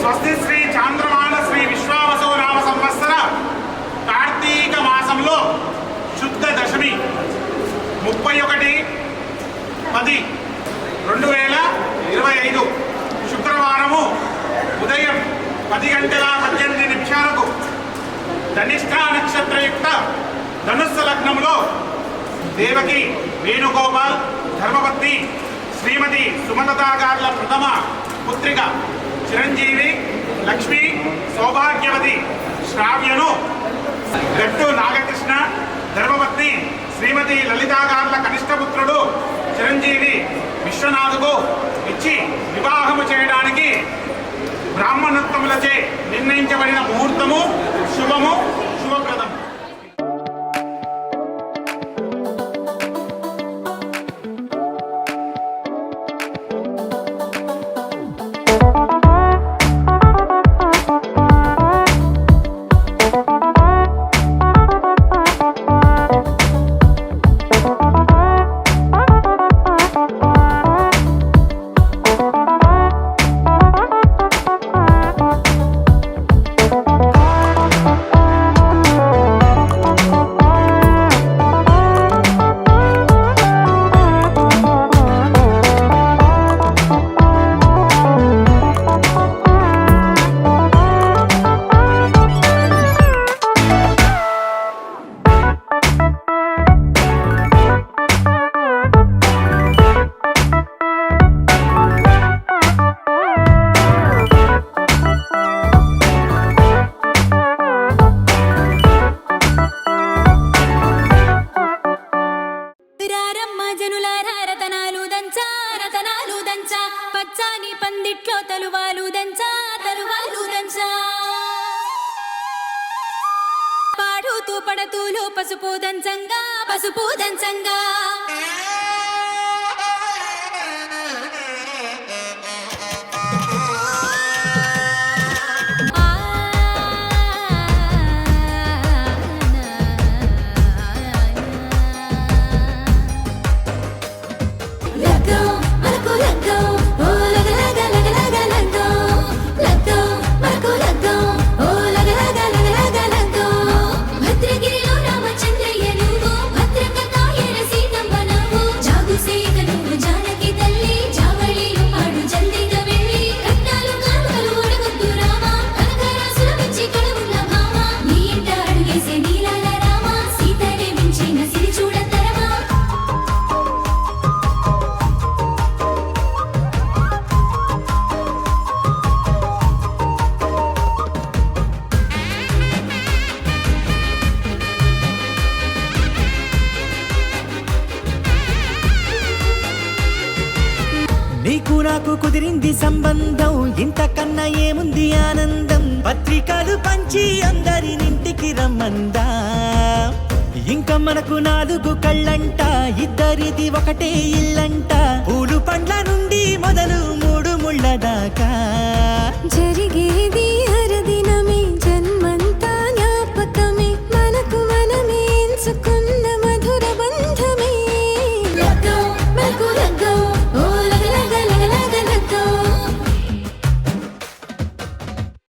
స్వస్తి శ్రీ చాంద్రమాన శ్రీ విశ్వావసు నామ సంవత్సర కార్తీక మాసంలో శుద్ధ దశమి 31/10/2025 శుక్రవారము ఉదయం 10:18 ధనిష్ఠా నక్షత్రయుక్త ధనుస్సు లగ్నంలో దేవకి వేణుగోపాల్ ధర్మపత్ని శ్రీమతి సుమలతా గార్ల ప్రథమ పుత్రిక చిరంజీవి లక్ష్మి సౌభాగ్యవతి శ్రావ్యను గట్టు నాగకృష్ణ ధర్మపత్ని శ్రీమతి లలితా గార్ల కనిష్టపుత్రుడు చిరంజీవి విశ్వనాథుకు ఇచ్చి వివాహము చేయడానికి బ్రాహ్మణోత్తములచే నిర్ణయించబడిన ముహూర్తము శుభము శుభప్రదం. పచ్చాని పందిట్లో తలువాలు దంచా పాడుతూ పడతూలో పసుపు దంచంగా నీకు నాకు కుదిరింది సంబంధం, ఇంతకన్నా ఏముంది ఆనందం. పత్రికలు పంచి అందరినింటికి రమ్మందా, ఇంకా మనకు 4 కళ్ళంట, ఇద్దరిది ఒకటే ఇల్లంట. పూలు పండ్ల నుండి మొదలు